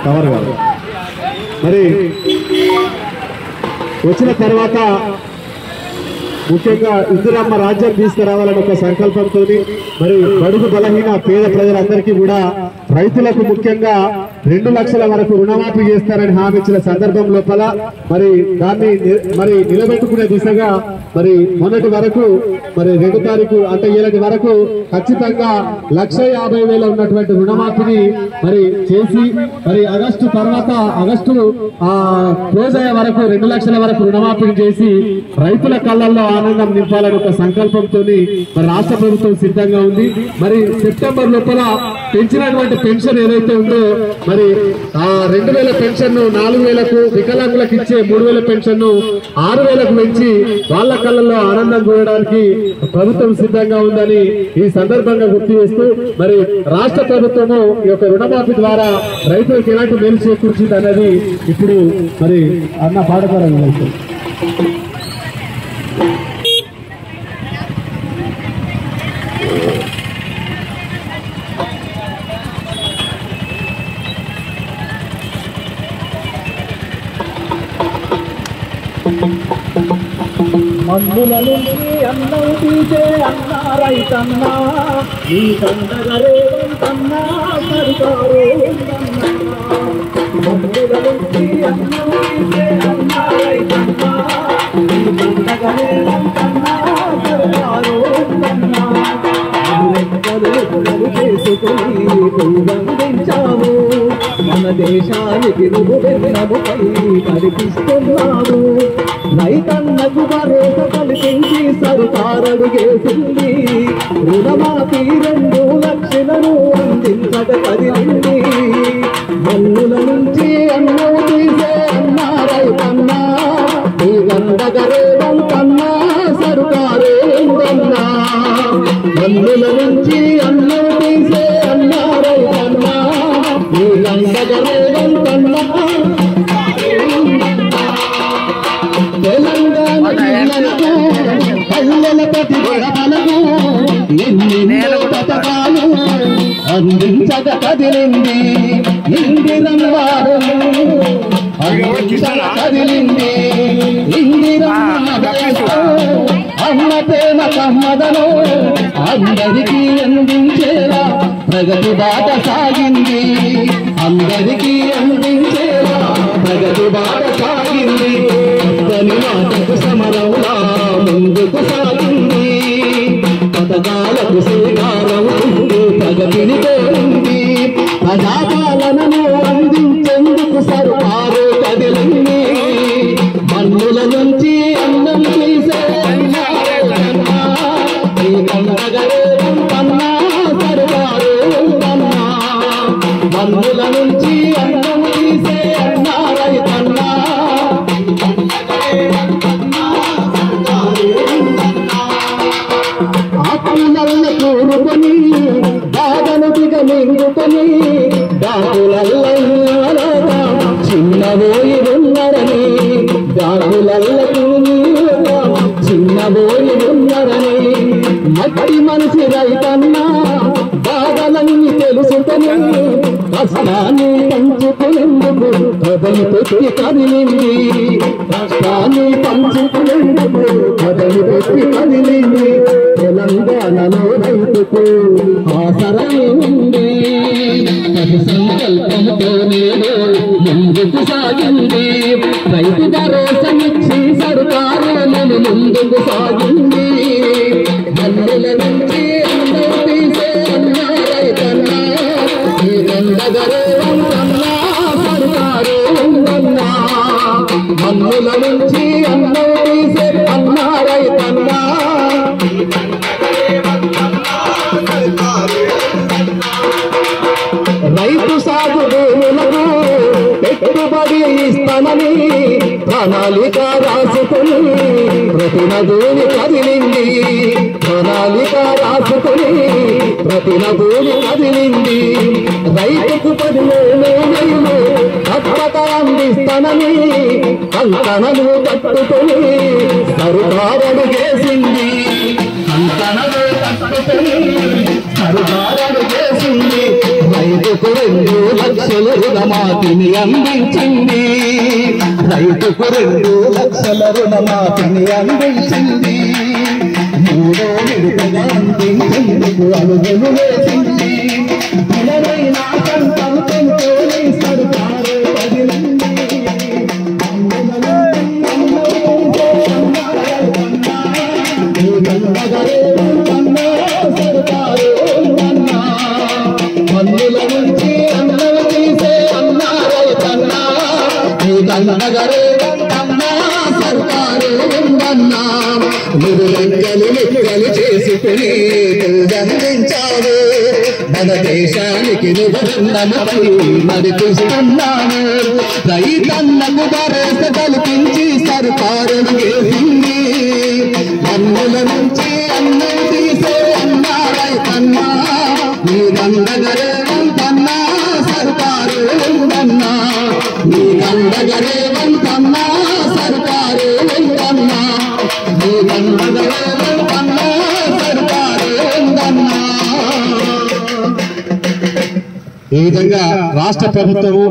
Cover కాదు. మరి వచ్చిన తర్వాత ముఖ్యంగా ఇందిరమ్మ రాజ్యం తీసుకురావాలని ఒక సంకల్పంతో మరి బడుగు బలహీన పేద ప్రజలందరికీ కూడా రైతులకు ముఖ్యంగా 2 లక్షల వరకు రుణమాఫీ చేస్తారని హామీ ఇచ్చిన సందర్భం లోపల మరి దాన్ని మరి నిలబెట్టుకునే దిశగా మరి మొన్నటి వరకు మరి 2 తారీఖు అంటే ఏడాది వరకు ఖచ్చితంగా 1,50,000 ఉన్నటువంటి రుణమాఫీని మరి చేసి మరి ఆగస్టు తర్వాత ఆగస్టు క్లోజ్ అయ్యే వరకు 2 లక్షల వరకు రుణమాఫీ చేసి రైతుల కళ్ళల్లో ఆనందం నింపాలని ఒక సంకల్పంతో మరి రాష్ట్ర ప్రభుత్వం సిద్ధంగా ఉంది. మరి సెప్టెంబర్ లోపల పెంచినటువంటి పెన్షన్ ఏదైతే ఉందో మరి 2,000 పెన్షన్ 4,000కు, వికలాంగులకు ఇచ్చే 3,000 పెన్షన్ 6,000కు పెంచి వాళ్ళ కళ్ళల్లో ఆనందం చూడడానికి ప్రభుత్వం సిద్ధంగా ఉందని ఈ సందర్భంగా గుర్తు చేస్తూ మరి రాష్ట్ర ప్రభుత్వము ఈ యొక్క రుణమాఫీ ద్వారా రైతులకు ఎలాంటి మేలు చేకూర్చింది అనేది ఇప్పుడు మరి అన్న పాడతారని మందుల నుంచి అన్నం తీసే అన్నా రైతన్నా నీ కందగరేవంతన్నా సరికారు మందుల నుంచి అన్నం తీసే అన్నా రైతన్నా నీ కందగరేవంతన్నా సరికారు చేసుకుని పువ్వందించావు మన దేశానికి నువ్వు వెన్నముపై కనిపిస్తున్నావు. రైతన్నకు భరోసా కల్పించి సర్కారడుగేసింది. రుణమాఫీ 2 లక్షలను అందించక కదిలింది. మన్నుల నుంచి అన్నం తీసే అన్నా రైతన్నా నీ గండగరేవంతన్నా సర్కారేందన్నా. మన్నుల నుంచి అన్నం తీసే అన్నా రైతన్నా నీ గండగరేవంతన్నా. తెలంగాణ పల్లెల ప్రతి గడపలకు ఎన్నెన్నో పథకాలు అందించక కదిలింది. ఇందిరమ్మ అందించక కదిలింది. ఇందిరమ్మ అన్న ప్రేమ కమ్మదను అందరికీ అందించేలా ప్రగతి బాట సాగింది. అందరికీ అందించేలా ప్రగతి బాట సాగింది. మాటకు సమరంలా ముందుకు సాగింది. పథకాలకు శ్రీకారం ప్రగతిని కోరింది. ప్రజాపాలనను అందించేందుకు సర్కారు కదిలింది. మన్నుల నుంచి అన్నం తీసే అన్నా కందగరేవంతన్నా సర్కారు ఉందన్నా. మన్నుల నుంచి అన్నం తీసే అన్నా రైతన్నా ఆకులల్ల కూరుకొని బాధను దిగమింగుకొని దాకులల్ల చిన్నబోయి ఉన్నారని దాకులల్ల చిన్నబోయి ఉన్నారని మట్టి మనిషి రైతన్నా బాధలన్నీ తెలుసుకొని కష్టాన్ని పంచుకునేందుకు కదలి పెట్టి కదిలింది. కష్టాన్ని పంచుకునేందుకు కదలి పెట్టి కదిలింది. తెలంగాణలో రైతుకు ఆసరైంది. ప్రతి సంకల్పంతో నేను ముందుకు సాగింది. రైతు భరోసానిచ్చి సర్కారు నన్ను ముందుకు సాగింది. మన్నుల నుంచి అన్నం తీసే అన్నా రైతన్నా నీ గండగరేవంతన్నా సర్కారు ఉందన్నా. మన్నుల నుంచి అన్నం తీసే అన్నా రైతన్నా రైతు సాగు భూములకు పెట్టుబడి ఇస్తానని ప్రణాళిక రాసుకొని ప్రతి నదుని కదిలింది. ప్రణాళిక రాసుకొని ప్రతి నదుని కదిలింది. రైతుకు 10,000 తప్పక అందిస్తానని కంకణలు కట్టుకొని సర్కారడుగేసింది. కంకణలు కట్టుకొని సర్కారడుగేసింది. రైతుకు 2 లక్షల రుణమాఫీని అందించింది. రైతుకు 2 లక్షల రుణమాఫీని అందించింది. 3వ విడతగా అందించేందుకు అడుగులు వేసింది. బలమైన సంకల్పంతో సర్కారు కదిలింది. పన్నుల నుంచి అన్నం తీసే అన్నా రైతన్నా, నీ కన్నగరే అన్నా సర్కారు ఉందన్నా. నువ్వు లెక్కలు చేసుకుని అందించావు. మన దేశానికి నువ్వు రుణముపై నడిపిస్తున్నాను. రైతన్నకు భరోసా కల్పించి సర్కారు చేసింది. పన్నుల నుంచి అన్నం తీసే అన్నా రైతన్నా, నీ దండగరే వంతన్నా సర్కారు ఉందన్నా. నీ దండగరే వంతన్నా సర్కారు ఉందన్నా. నీ దండగరే వంతన్నా సర్కారు ఉందన్నా. ఈ విధంగా రాష్ట్ర ప్రభుత్వము